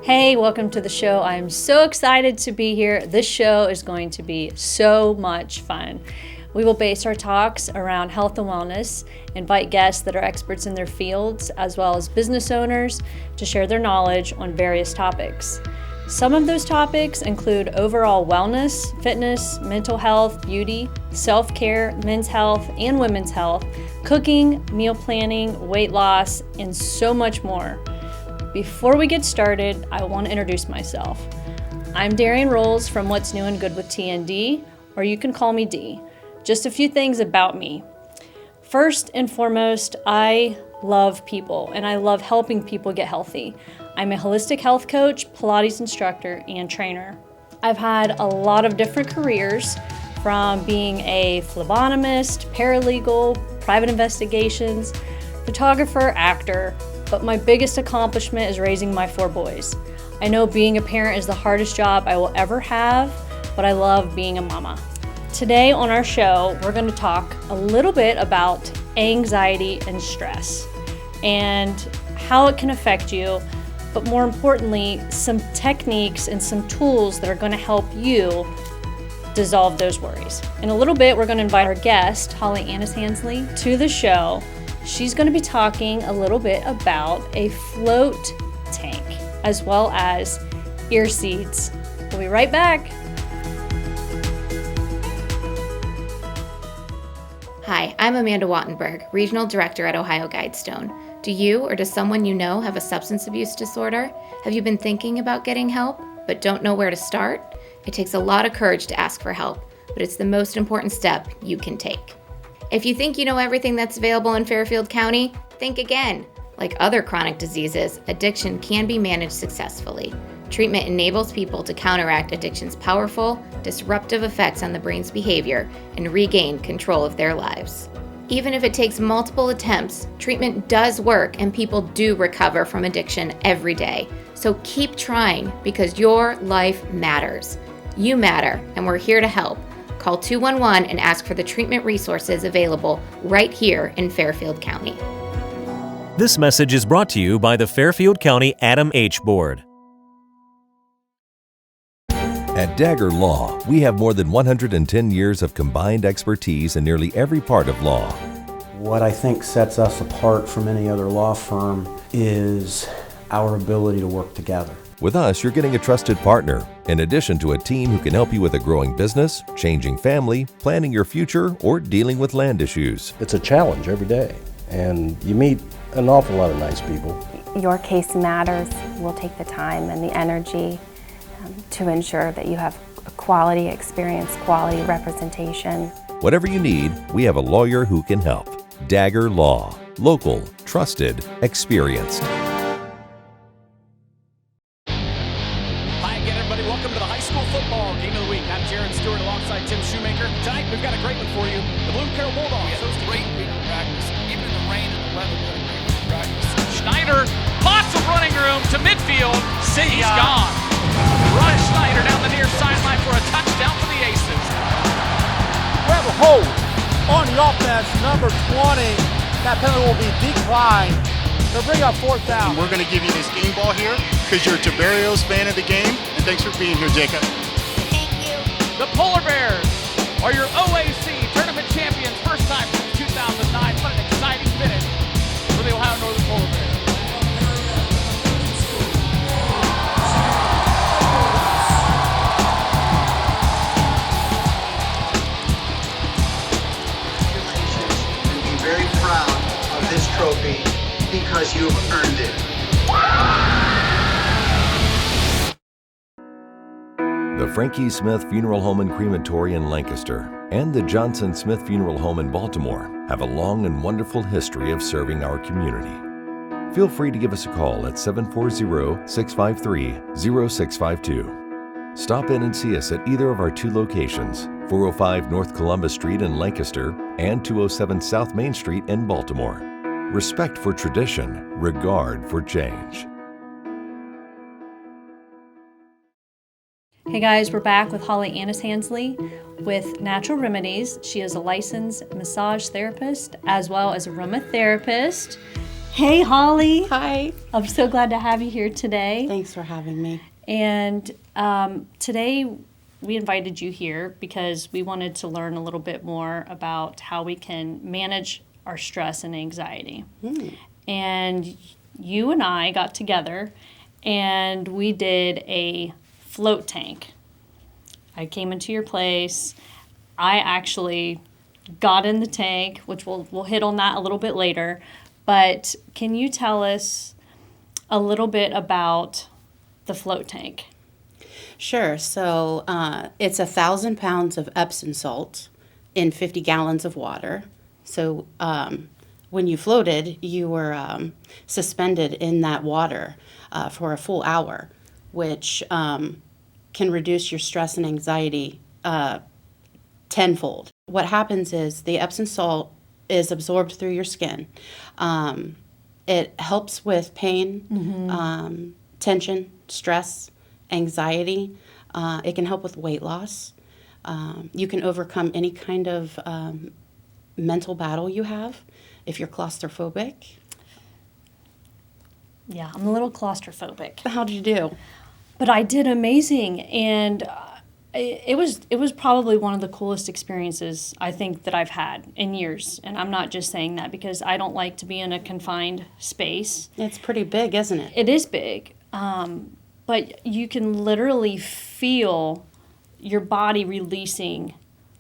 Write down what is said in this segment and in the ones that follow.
Hey, welcome to the show. I am so excited to be here. This show is going to be so much fun. We will base our talks around health and wellness, invite guests that are experts in their fields, as well as business owners to share their knowledge on various topics. Some of those topics include overall wellness, fitness, mental health, beauty, self-care, men's health and women's health, cooking, meal planning, weight loss, and so much more. Before we get started, I want to introduce myself. I'm Darian Rolls from What's New and Good with TND, or you can call me D. Just a few things about me. First and foremost, I love people and I love helping people get healthy. I'm a holistic health coach, Pilates instructor, and trainer. I've had a lot of different careers, from being a phlebotomist, paralegal, private investigations, photographer, actor, but my biggest accomplishment is raising my 4 boys. I know being a parent is the hardest job I will ever have, but I love being a mama. Today on our show, we're going to talk a little bit about anxiety and stress and how it can affect you, but more importantly, some techniques and some tools that are going to help you dissolve those worries. In a little bit, we're going to invite our guest, Holly Annis-Hansley, to the show. She's going to be talking a little bit about a float tank, as well as ear seeds. We'll be right back. Hi, I'm Amanda Wattenberg, Regional Director at Ohio Guidestone. Do you or does someone you know have a substance abuse disorder? Have you been thinking about getting help, but don't know where to start? It takes a lot of courage to ask for help, but it's the most important step you can take. If you think you know everything that's available in Fairfield County, think again. Like other chronic diseases, addiction can be managed successfully. Treatment enables people to counteract addiction's powerful, disruptive effects on the brain's behavior and regain control of their lives. Even if it takes multiple attempts, treatment does work and people do recover from addiction every day. So keep trying because your life matters. You matter, and we're here to help. Call 211 and ask for the treatment resources available right here in Fairfield County. This message is brought to you by the Fairfield County Adam H. Board. At Dagger Law, we have more than 110 years of combined expertise in nearly every part of law. What I think sets us apart from any other law firm is our ability to work together. With us, you're getting a trusted partner, in addition to a team who can help you with a growing business, changing family, planning your future, or dealing with land issues. It's a challenge every day, and you meet an awful lot of nice people. Your case matters. We'll take the time and the energy to ensure that you have a quality experience, quality representation. Whatever you need, we have a lawyer who can help. Dagger Law. Local, trusted, experienced. Hi again, everybody. Welcome to the high school football game of the week. I'm Jaron Stewart alongside Tim Shoemaker. Tonight, we've got a great one for you. The Bloom Carroll Bulldogs. Yeah, those great week of practice. Even in the rain and the weather, we had a great week of practice. Schneider, lots of running room to midfield. He's gone. Ryan Schneider down the near sideline for a touchdown for the Aces. We have a hold on the offense, number 20. That penalty will be declined. They'll bring up 4th down. We're going to give you this game ball here because you're a Tiberios fan of the game. And thanks for being here, Jacob. Thank you. The Polar Bears are your OAC tournament champions. First time since 2009. What an exciting finish for the Ohio Northern Polar Bears. Very proud of this trophy because you've earned it. The Frankie Smith Funeral Home and Crematory in Lancaster and the Johnson Smith Funeral Home in Baltimore have a long and wonderful history of serving our community. Feel free to give us a call at 740-653-0652. Stop in and see us at either of our 2 locations, 405 North Columbus Street in Lancaster and 207 South Main Street in Baltimore. Respect for tradition, regard for change. Hey guys, we're back with Holly Annis-Hansley with Natural Remedies. She is a licensed massage therapist as well as aromatherapist. Hey, Holly. Hi. I'm so glad to have you here today. Thanks for having me. And today we invited you here because we wanted to learn a little bit more about how we can manage our stress and anxiety. And you and I got together and we did a float tank. I came into your place. I actually got in the tank, which we'll hit on that a little bit later. But can you tell us a little bit about the float tank? Sure. So it's 1,000 pounds of Epsom salt in 50 gallons of water. So when you floated, you were suspended in that water for a full hour, which can reduce your stress and anxiety tenfold. What happens is the Epsom salt is absorbed through your skin. It helps with pain, tension, stress, anxiety. It can help with weight loss. You can overcome any kind of mental battle you have if you're claustrophobic. Yeah, I'm a little claustrophobic. How did you do? But I did amazing, and it was probably one of the coolest experiences I think that I've had in years. And I'm not just saying that because I don't like to be in a confined space. It's pretty big, isn't it? It is big, but you can literally feel your body releasing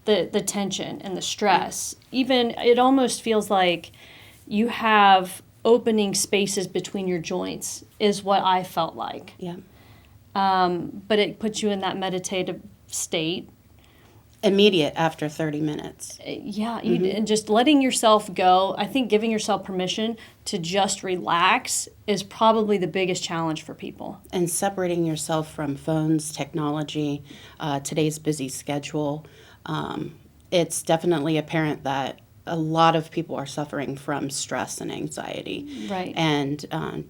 the tension and the stress. Even it almost feels like you have opening spaces between your joints is what I felt like. Yeah. But it puts you in that meditative state. Immediate after 30 minutes. Yeah, and just letting yourself go. I think giving yourself permission to just relax is probably the biggest challenge for people. And separating yourself from phones, technology, today's busy schedule. It's definitely apparent that a lot of people are suffering from stress and anxiety. Right. And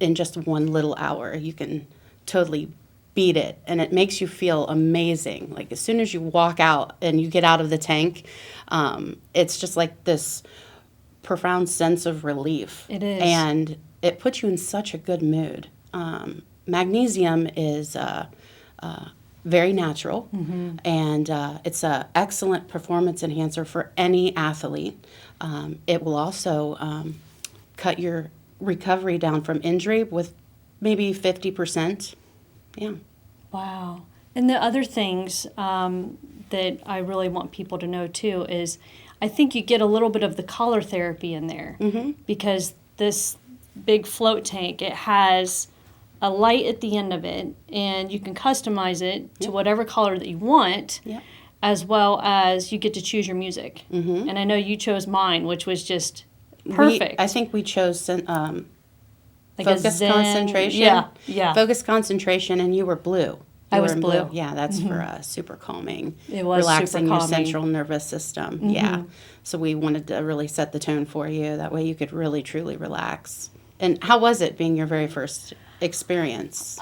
in just 1 little hour, you can totally beat it, and it makes you feel amazing. Like as soon as you walk out and you get out of the tank, it's just like this profound sense of relief. It is. And it puts you in such a good mood. Magnesium is very natural, and it's an excellent performance enhancer for any athlete. It will also cut your recovery down from injury with maybe 50%. Yeah. Wow. And the other things that I really want people to know too is I think you get a little bit of the color therapy in there because this big float tank, it has a light at the end of it and you can customize it to whatever color that you want, as well as you get to choose your music. And I know you chose mine, which was just perfect. I think we chose like focus concentration. Yeah. Focus concentration, and you were blue. I was blue. Yeah, that's for super calming. It was relaxing super your calming. central nervous system. Yeah. So we wanted to really set the tone for you. That way you could really, truly relax. And how was it being your very first experience?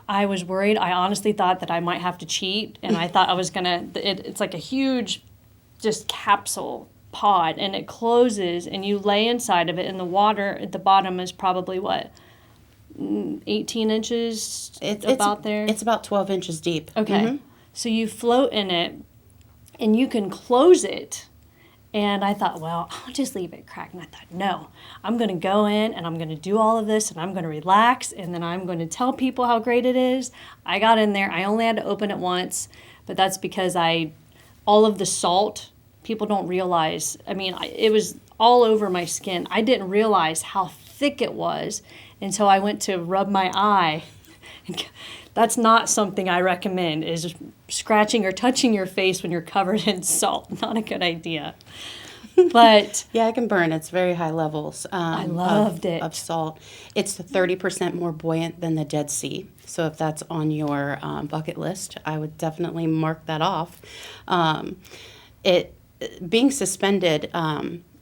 I was worried. I honestly thought that I might have to cheat, and I thought I was going to... It's like a huge just capsule pod, and it closes, and you lay inside of it, and the water at the bottom is probably, 18 inches about there? It's about 12 inches deep. Okay. So you float in it, and you can close it. And I thought, well, I'll just leave it cracked. And I thought, no, I'm going to go in, and I'm going to do all of this, and I'm going to relax, and then I'm going to tell people how great it is. I got in there. I only had to open it once, but that's because all of the salt... People don't realize, it was all over my skin. I didn't realize how thick it was until I went to rub my eye. That's not something I recommend, is scratching or touching your face when you're covered in salt. Not a good idea. But yeah, it can burn. It's very high levels I loved it. Of salt. It's 30% more buoyant than the Dead Sea. So if that's on your bucket list, I would definitely mark that off. Being suspended,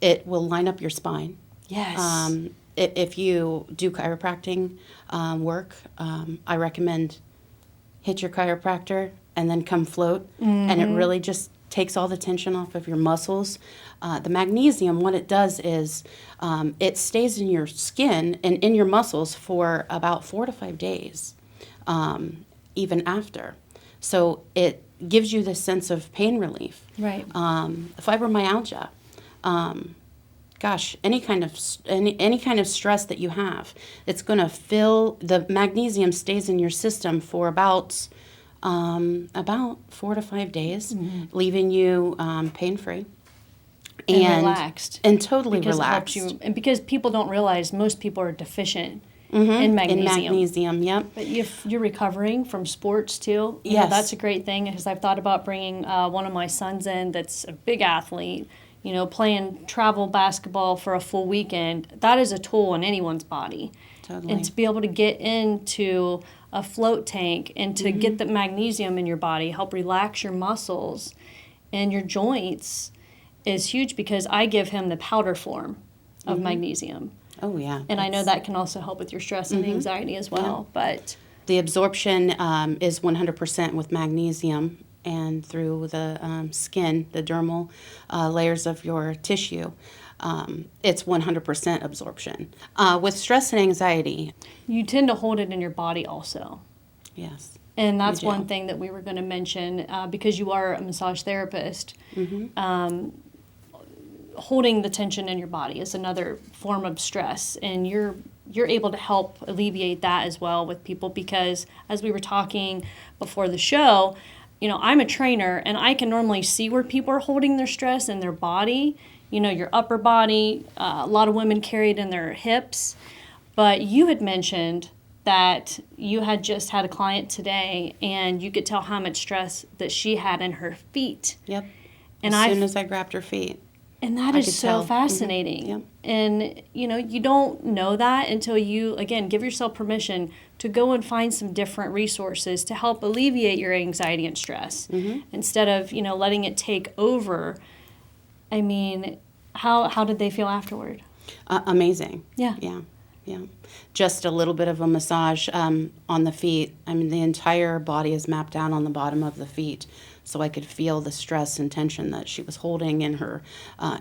it will line up your spine. Yes. If you do chiropractic work, I recommend hit your chiropractor and then come float, and it really just takes all the tension off of your muscles. The magnesium, what it does is it stays in your skin and in your muscles for about 4 to 5 days, even after. So it gives you this sense of pain relief. Right. Fibromyalgia. Gosh, any kind of stress that you have, it's going to fill. The magnesium stays in your system for about 4 to 5 days, leaving you pain-free and relaxed, and totally because relaxed. It helps you, and because people don't realize most people are deficient in magnesium. In magnesium, yep. But if you're recovering from sports too, you yes, know, that's a great thing, because I've thought about bringing one of my sons in that's a big athlete. You know, playing travel basketball for a full weekend, that is a toll in anyone's body. Totally. And to be able to get into a float tank and to get the magnesium in your body, help relax your muscles and your joints, is huge, because I give him the powder form of magnesium. Oh, yeah. And I know that can also help with your stress and anxiety as well. Yeah. But the absorption is 100% with magnesium, and through the skin, the dermal layers of your tissue, it's 100% absorption. With stress and anxiety, you tend to hold it in your body also. Yes. And that's one thing that we were going to mention, because you are a massage therapist. Holding the tension in your body is another form of stress, and you're able to help alleviate that as well with people, because as we were talking before the show, you know, I'm a trainer, and I can normally see where people are holding their stress in their body, you know, your upper body. A lot of women carry it in their hips. But you had mentioned that you had just had a client today, and you could tell how much stress that she had in her feet. Yep. And as soon as I grabbed her feet. And that is so fascinating. Yep. And, you know, you don't know that until you, again, give yourself permission to go and find some different resources to help alleviate your anxiety and stress, instead of, you know, letting it take over. I mean, how did they feel afterward? Amazing. Yeah. Yeah. Yeah. Just a little bit of a massage on the feet. I mean, the entire body is mapped out on the bottom of the feet, so I could feel the stress and tension that she was holding in her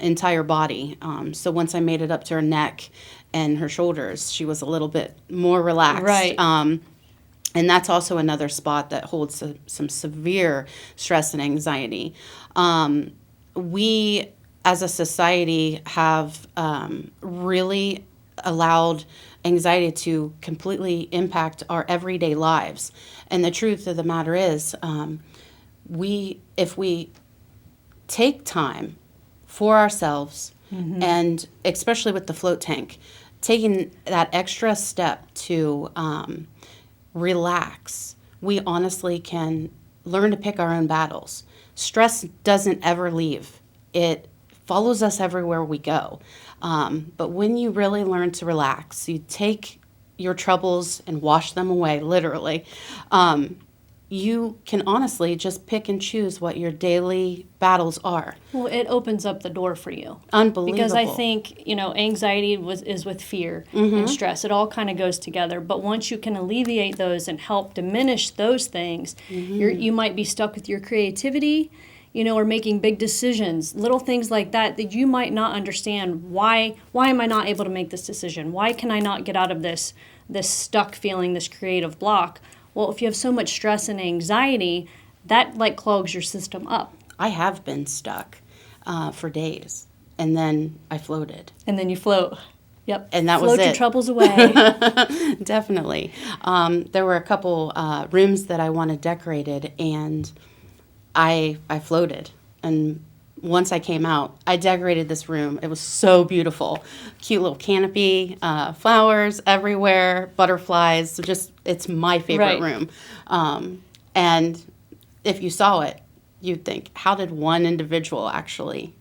entire body. So once I made it up to her neck and her shoulders, she was a little bit more relaxed. Right. And that's also another spot that holds some severe stress and anxiety. We, as a society, have really allowed anxiety to completely impact our everyday lives. And the truth of the matter is, if we take time for ourselves, and especially with the float tank, taking that extra step to relax, we honestly can learn to pick our own battles. Stress doesn't ever leave. It follows us everywhere we go. But when you really learn to relax, you take your troubles and wash them away, literally, you can honestly just pick and choose what your daily battles are. Well, it opens up the door for you. Unbelievable. Because I think, you know, anxiety is with fear and stress. It all kind of goes together. But once you can alleviate those and help diminish those things, you might be stuck with your creativity, you know, or making big decisions, little things like that you might not understand. Why am I not able to make this decision? Why can I not get out of this stuck feeling, this creative block? Well, if you have so much stress and anxiety, that like clogs your system up. I have been stuck for days, and then I floated. And then you float. Yep. And that float was it. Your troubles away. Definitely. There were a couple rooms that I wanted decorated, and I floated. And once I came out, I decorated this room. It was so beautiful. Cute little canopy, flowers everywhere, butterflies. So it's my favorite room. And if you saw it, you'd think, how did one individual actually...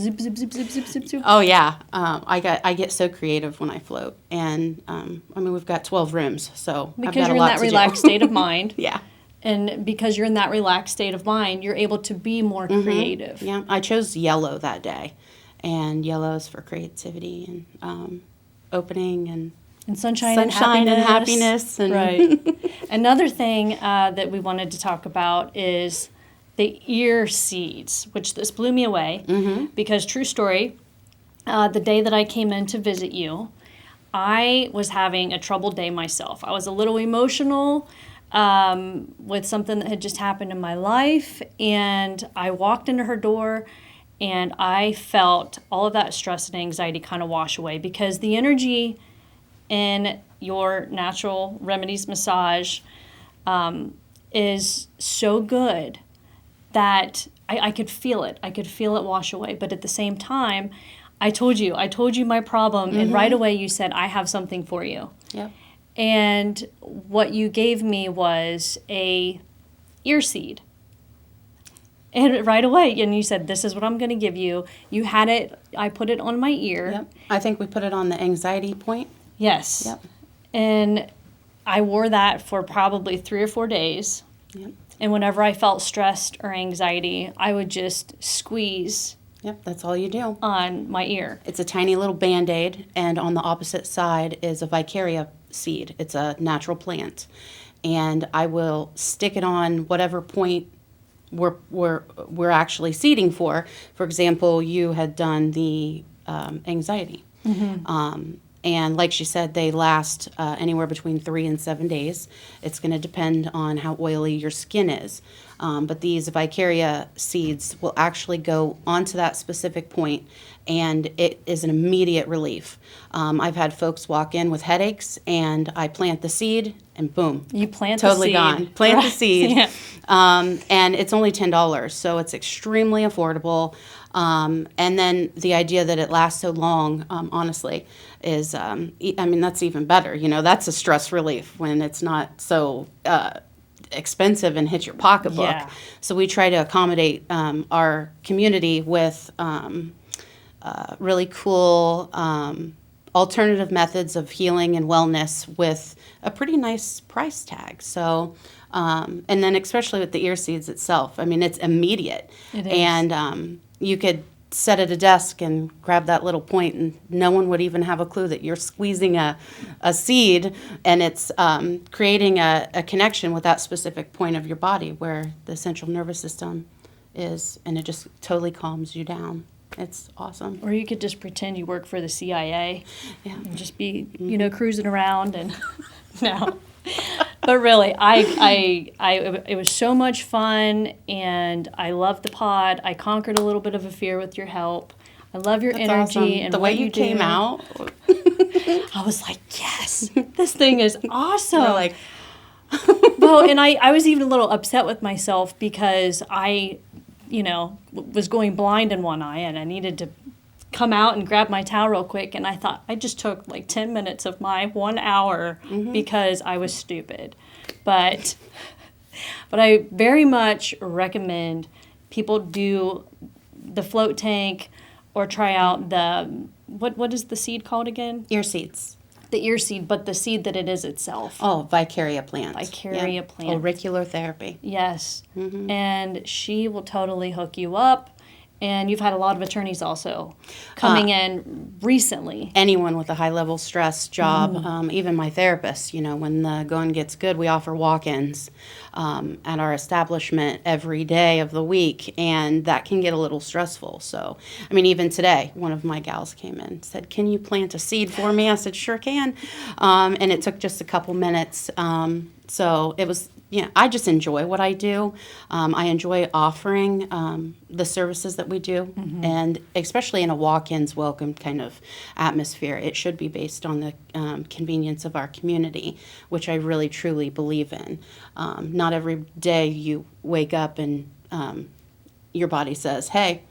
Zip, zip, zip, zip, zip, zip, zip. Oh, yeah. I get so creative when I float. And, I mean, we've got 12 rooms, so because I've got you're a lot in that to relaxed do. state of mind. Yeah. And because you're in that relaxed state of mind, you're able to be more creative. Yeah, I chose yellow that day. And yellow is for creativity and opening and sunshine and happiness. Right. Another thing that we wanted to talk about is the ear seeds, which this blew me away because true story, the day that I came in to visit you, I was having a troubled day myself. I was a little emotional with something that had just happened in my life, and I walked into her door and I felt all of that stress and anxiety kind of wash away because the energy in your natural remedies massage is so good that I could feel it. I could feel it wash away. But at the same time, I told you my problem, and right away you said, I have something for you. Yep. And what you gave me was a ear seed. And right away, and you said, this is what I'm going to give you. You had it, I put it on my ear. Yep. I think we put it on the anxiety point. Yes. Yep. And I wore that for probably 3 or 4 days. Yep. And whenever I felt stressed or anxiety, I would just squeeze. Yep, that's all you do. On my ear. It's a tiny little Band-Aid, and on the opposite side is a Vicaria seed. It's a natural plant. And I will stick it on whatever point we're actually seeding for. For example, you had done the anxiety. And like she said, they last anywhere between 3 and 7 days. It's going to depend on how oily your skin is. But these Vicaria seeds will actually go onto that specific point, and it is an immediate relief. I've had folks walk in with headaches, and I plant the seed, and boom. You plant totally the seed. Gone. Plant right. the seed. Yeah. And it's only $10, so it's extremely affordable. And then the idea that it lasts so long, honestly, is, I mean, that's even better. You know, that's a stress relief when it's not so expensive and hits your pocketbook. Yeah. So we try to accommodate our community with really cool alternative methods of healing and wellness with a pretty nice price tag. So, and then especially with the ear seeds itself, I mean, it's immediate. It is. And you could sit at a desk and grab that little point, and no one would even have a clue that you're squeezing a seed, and it's creating a connection with that specific point of your body where the central nervous system is, and it just totally calms you down. It's awesome. Or you could just pretend you work for the CIA. Yeah. And just be, you know, cruising around and no. But really, it was so much fun, and I loved the pod. I conquered a little bit of a fear with your help. I love your That's energy awesome. and the what way you came do. out. I was like, yes, this thing is awesome. We're like, well, and I was even a little upset with myself because I, you know, was going blind in one eye, and I needed to come out and grab my towel real quick, and I thought I just took like 10 minutes of my 1 hour because I was stupid. But I very much recommend people do the float tank or try out the, what is the seed called again? ear seeds. The ear seed, but the seed that it is itself. Oh, Vicaria plant. Vicaria plant. Auricular therapy. Yes. And she will totally hook you up. And you've had a lot of attorneys also coming in recently. Anyone with a high-level stress job, even my therapist, you know, when the going gets good, we offer walk-ins at our establishment every day of the week, and that can get a little stressful. So, I mean, even today, one of my gals came in and said, can you plant a seed for me? I said, sure can. And it took just a couple minutes. So it was, yeah, I just enjoy what I do. I enjoy offering the services that we do, and especially in a walk-ins welcome kind of atmosphere. It should be based on the convenience of our community, which I really truly believe in. Not every day you wake up and your body says, hey,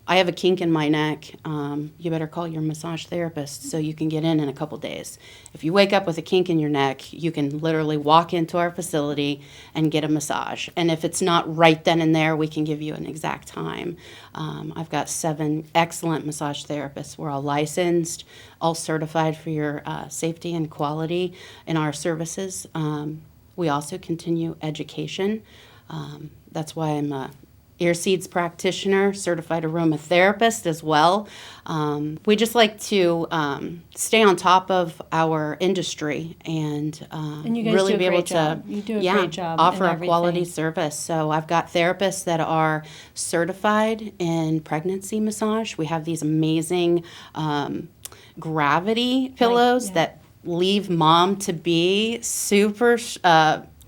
I have a kink in my neck. You better call your massage therapist so you can get in a couple days. If you wake up with a kink in your neck, you can literally walk into our facility and get a massage. And if it's not right then and there, we can give you an exact time. I've got 7 excellent massage therapists. We're all licensed, all certified for your safety and quality in our services. We also continue education. That's why I'm ear seeds practitioner, certified aromatherapist as well. We just like to stay on top of our industry and you guys really do a be able great job. to You do a great job offer in a quality everything. service. So I've got therapists that are certified in pregnancy massage. We have these amazing gravity pillows that leave mom to be super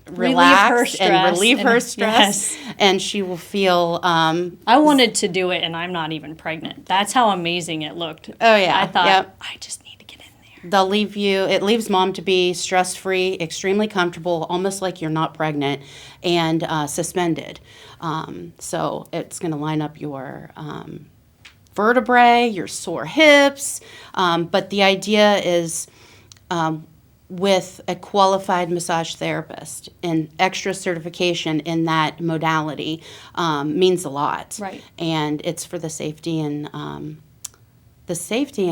relax and relieve her stress, yes. and she will feel I wanted to do it and I'm not even pregnant. That's how amazing it looked. Oh yeah. I thought I just need to get in there. They'll leave you, it leaves mom to be stress-free, extremely comfortable, almost like you're not pregnant, and suspended. So it's going to line up your vertebrae, your sore hips, but the idea is with a qualified massage therapist, and extra certification in that modality means a lot. Right. And it's for the safety and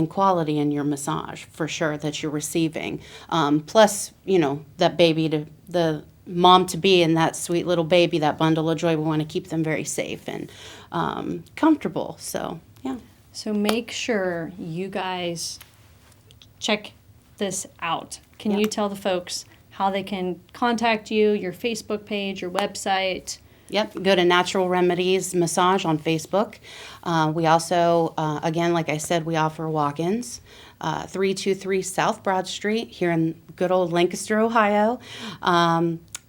quality in your massage, for sure, that you're receiving. Plus, that baby, the mom to be, and that sweet little baby, that bundle of joy, we want to keep them very safe and comfortable. So, yeah. So make sure you guys check this out. Can you tell the folks how they can contact you, your Facebook page, your website? Yep, go to Natural Remedies Massage on Facebook. We also, again, like I said, we offer walk-ins. 323 South Broad Street here in good old Lancaster, Ohio.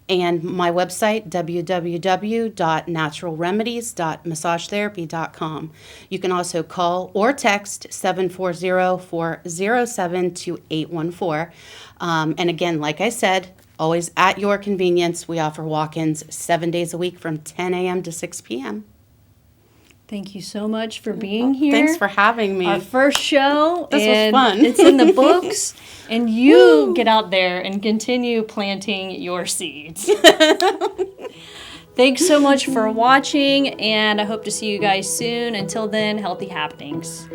And my website, www.naturalremedies.massagetherapy.com. You can also call or text 740-407-2814. And again, like I said, always at your convenience. We offer walk-ins 7 days a week from 10 a.m. to 6 p.m. Thank you so much for being here. Thanks for having me. Our first show. This was fun. It's in the books. And you get out there and continue planting your seeds. Thanks so much for watching, and I hope to see you guys soon. Until then, healthy happenings.